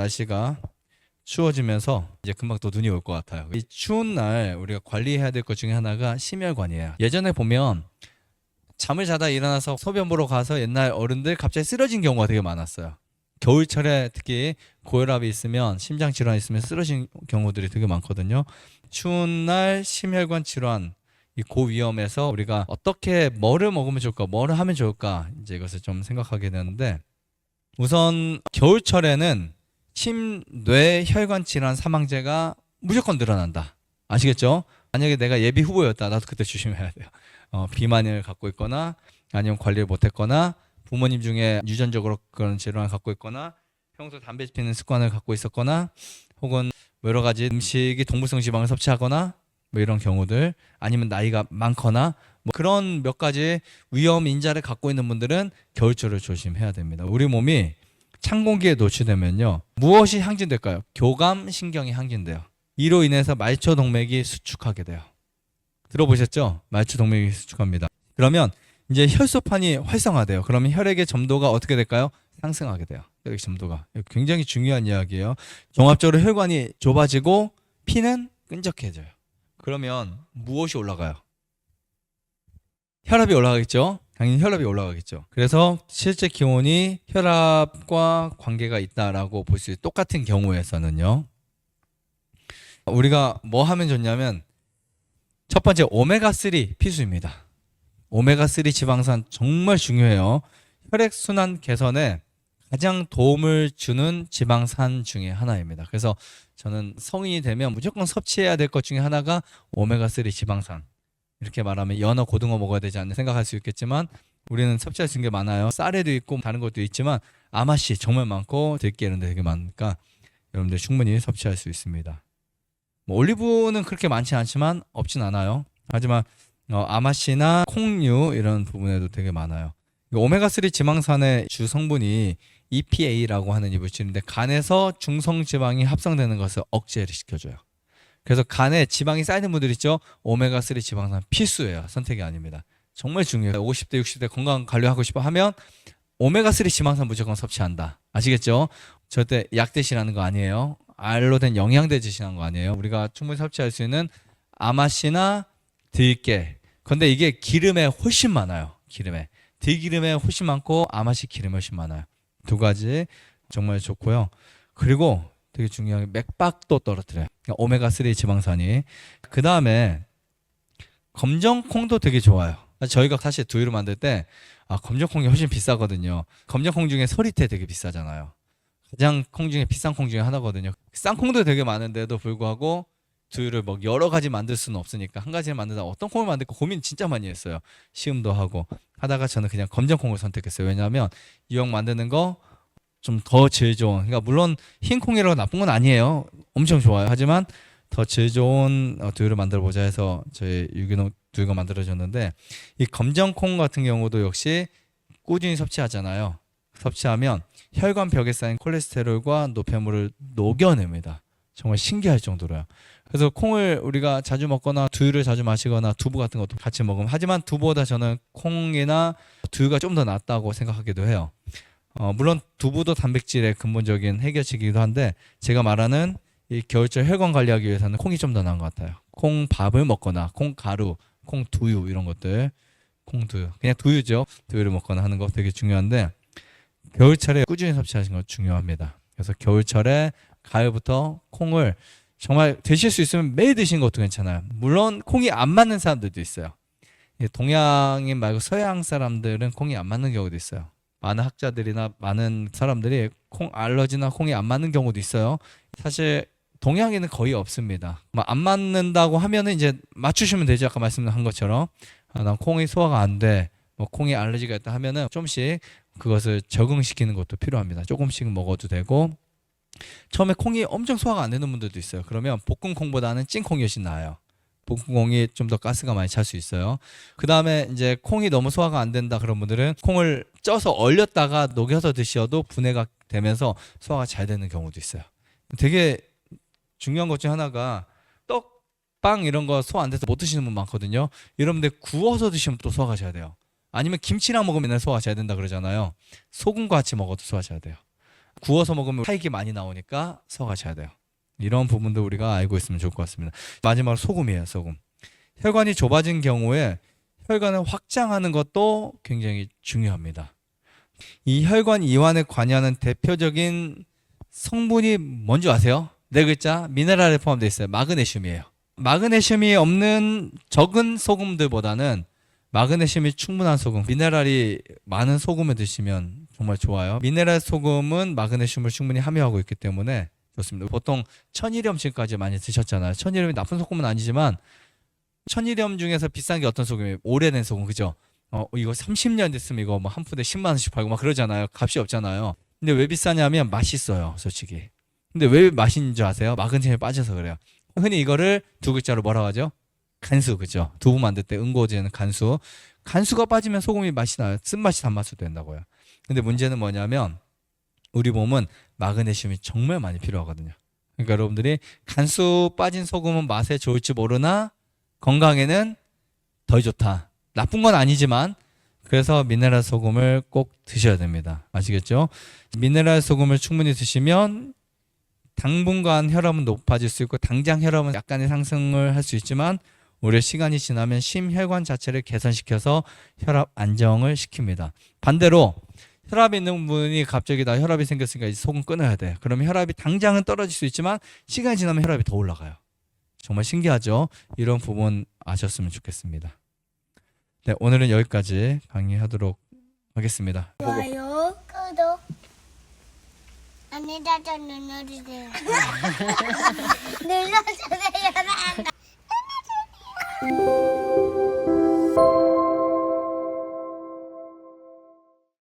날씨가 추워지면서 이제 금방 또 눈이 올 것 같아요. 이 추운 날 우리가 관리해야 될 것 중에 하나가 심혈관이에요. 예전에 보면 잠을 자다 일어나서 소변 보러 가서 옛날 어른들 갑자기 쓰러진 경우가 되게 많았어요. 겨울철에 특히 고혈압이 있으면 심장 질환이 있으면 쓰러진 경우들이 되게 많거든요. 추운 날 심혈관 질환, 이 고위험에서 우리가 어떻게 뭐를 먹으면 좋을까, 뭐를 하면 좋을까, 이제 이것을 좀 생각하게 되는데, 우선 겨울철에는 심, 뇌, 혈관 질환 사망제가 무조건 늘어난다. 아시겠죠? 만약에 내가 예비 후보였다, 나도 그때 조심해야 돼요. 비만을 갖고 있거나 아니면 관리를 못했거나 부모님 중에 유전적으로 그런 질환을 갖고 있거나 평소 담배 피는 습관을 갖고 있었거나 혹은 여러 가지 음식이 동물성 지방을 섭취하거나 뭐 이런 경우들, 아니면 나이가 많거나 뭐 그런 몇 가지 위험 인자를 갖고 있는 분들은 겨울철을 조심해야 됩니다. 우리 몸이 찬 공기에 노출되면요, 무엇이 항진될까요? 교감 신경이 항진돼요. 이로 인해서 말초 동맥이 수축하게 돼요. 들어보셨죠? 말초 동맥이 수축합니다. 그러면 이제 혈소판이 활성화돼요. 그러면 혈액의 점도가 어떻게 될까요? 상승하게 돼요. 혈액 점도가. 굉장히 중요한 이야기예요. 종합적으로 혈관이 좁아지고 피는 끈적해져요. 그러면 무엇이 올라가요? 혈압이 올라가겠죠? 당연히 혈압이 올라가겠죠. 그래서 실제 기온이 혈압과 관계가 있다라고 볼 수 있어요. 똑같은 경우에서는요. 우리가 뭐 하면 좋냐면, 첫 번째 오메가3 필수입니다. 오메가3 지방산 정말 중요해요. 혈액순환 개선에 가장 도움을 주는 지방산 중에 하나입니다. 그래서 저는 성인이 되면 무조건 섭취해야 될 것 중에 하나가 오메가3 지방산. 이렇게 말하면 연어, 고등어 먹어야 되지 않나 생각할 수 있겠지만, 우리는 섭취할 수 있는 게 많아요. 쌀에도 있고 다른 것도 있지만 아마씨 정말 많고 들깨 이런 데 되게 많으니까 여러분들 충분히 섭취할 수 있습니다. 뭐 올리브는 그렇게 많지 않지만 없진 않아요. 하지만 아마씨나 콩류 이런 부분에도 되게 많아요. 오메가3 지방산의 주 성분이 EPA라고 하는 이 물질인데, 간에서 중성지방이 합성되는 것을 억제를 시켜줘요. 그래서 간에 지방이 쌓이는 분들 있죠? 오메가3 지방산 필수예요. 선택이 아닙니다. 정말 중요해요. 50대 60대 건강 관리하고 싶어 하면 오메가3 지방산 무조건 섭취한다. 아시겠죠? 절대 약 대신하는 거 아니에요. 알로 된 영양제 대신하는 거 아니에요. 우리가 충분히 섭취할 수 있는 아마씨나 들깨. 근데 이게 기름에 훨씬 많아요. 기름에. 들기름에 훨씬 많고 아마씨 기름에 훨씬 많아요. 두 가지 정말 좋고요. 그리고 되게 중요한 게 맥박도 떨어뜨려요. 그러니까 오메가3 지방산이. 그 다음에 검정콩도 되게 좋아요. 저희가 사실 두유를 만들 때 검정콩이 훨씬 비싸거든요. 검정콩 중에 서리태 되게 비싸잖아요. 가장 콩 중에 비싼 콩 중에 하나거든요. 싼 콩도 되게 많은데도 불구하고 두유를 뭐 여러 가지 만들 수는 없으니까 한 가지를 만들다 어떤 콩을 만들까 고민 진짜 많이 했어요. 시음도 하고 하다가 저는 그냥 검정콩을 선택했어요. 왜냐하면 유형 만드는 거 좀 더 질 좋은, 그러니까 물론 흰 콩이라고 나쁜 건 아니에요. 엄청 좋아요. 하지만 더 질 좋은 두유를 만들어 보자 해서 저희 유기농 두유가 만들어졌는데, 이 검정콩 같은 경우도 역시 꾸준히 섭취하잖아요. 섭취하면 혈관 벽에 쌓인 콜레스테롤과 노폐물을 녹여냅니다. 정말 신기할 정도로요. 그래서 콩을 우리가 자주 먹거나 두유를 자주 마시거나 두부 같은 것도 같이 먹으면, 하지만 두부보다 저는 콩이나 두유가 좀 더 낫다고 생각하기도 해요. 물론 두부도 단백질의 근본적인 해결책이기도 한데, 제가 말하는 이 겨울철 혈관 관리하기 위해서는 콩이 좀 더 나은 것 같아요. 콩밥을 먹거나 콩가루, 콩두유 이런 것들, 콩두유, 그냥 두유죠. 두유를 먹거나 하는 거 되게 중요한데, 겨울철에 꾸준히 섭취하시는 거 중요합니다. 그래서 겨울철에 가을부터 콩을 정말 드실 수 있으면 매일 드시는 것도 괜찮아요. 물론 콩이 안 맞는 사람들도 있어요. 동양인 말고 서양 사람들은 콩이 안 맞는 경우도 있어요. 많은 학자들이나 많은 사람들이 콩 알러지나 콩이 안 맞는 경우도 있어요. 사실 동양인은 거의 없습니다. 안 맞는다고 하면은 이제 맞추시면 되죠. 아까 말씀한 것처럼 난 콩이 소화가 안 돼, 뭐 콩이 알러지가 있다 하면은 조금씩 그것을 적응시키는 것도 필요합니다. 조금씩 먹어도 되고, 처음에 콩이 엄청 소화가 안 되는 분들도 있어요. 그러면 볶은 콩보다는 찐 콩이 훨씬 나아요. 볶은 콩이 좀 더 가스가 많이 찰 수 있어요. 그 다음에 이제 콩이 너무 소화가 안 된다 그런 분들은 콩을 쪄서 얼렸다가 녹여서 드셔도 분해가 되면서 소화가 잘 되는 경우도 있어요. 되게 중요한 것 중 하나가, 떡, 빵 이런 거 소화 안 돼서 못 드시는 분 많거든요. 여러분들 구워서 드시면 또 소화가 잘 돼요. 아니면 김치랑 먹으면 맨날 소화가 잘 된다 그러잖아요. 소금과 같이 먹어도 소화 잘 돼요. 구워서 먹으면 타액이 많이 나오니까 써가셔야 돼요. 이런 부분도 우리가 알고 있으면 좋을 것 같습니다. 마지막으로 소금이에요. 소금. 혈관이 좁아진 경우에 혈관을 확장하는 것도 굉장히 중요합니다. 이 혈관 이완에 관여하는 대표적인 성분이 뭔지 아세요? 네 글자 미네랄에 포함되어 있어요. 마그네슘이에요. 마그네슘이 없는 적은 소금들보다는 마그네슘이 충분한 소금, 미네랄이 많은 소금을 드시면 정말 좋아요. 미네랄 소금은 마그네슘을 충분히 함유하고 있기 때문에 좋습니다. 보통 천일염 지금까지 많이 드셨잖아요. 천일염이 나쁜 소금은 아니지만 천일염 중에서 비싼 게 어떤 소금이에요? 오래된 소금, 그죠? 이거 30년 됐으면 이거 뭐 한 푼에 10만 원씩 팔고 막 그러잖아요. 값이 없잖아요. 근데 왜 비싸냐면 맛있어요, 솔직히. 근데 왜 맛있는 줄 아세요? 마그네슘이 빠져서 그래요. 흔히 이거를 두 글자로 뭐라고 하죠? 간수, 그죠? 두부 만들 때 응고제는 간수. 간수가 빠지면 소금이 맛이 나요. 쓴맛이 단맛이 된다고요. 근데 문제는 뭐냐면 우리 몸은 마그네슘이 정말 많이 필요하거든요. 그러니까 여러분들이 간수 빠진 소금은 맛에 좋을지 모르나 건강에는 더 좋다. 나쁜 건 아니지만 그래서 미네랄 소금을 꼭 드셔야 됩니다. 아시겠죠? 미네랄 소금을 충분히 드시면 당분간 혈압은 높아질 수 있고 당장 혈압은 약간의 상승을 할 수 있지만 오래 시간이 지나면 심혈관 자체를 개선시켜서 혈압 안정을 시킵니다. 반대로 혈압이 있는 분이 갑자기 나 혈압이 생겼으니까 이제 소금 끊어야 돼. 그러면 혈압이 당장은 떨어질 수 있지만 시간이 지나면 혈압이 더 올라가요. 정말 신기하죠? 이런 부분 아셨으면 좋겠습니다. 네, 오늘은 여기까지 강의하도록 하겠습니다. 좋아요, 구독, 안내자전 눌러주세요. 눌러주세요. 눌러주세요.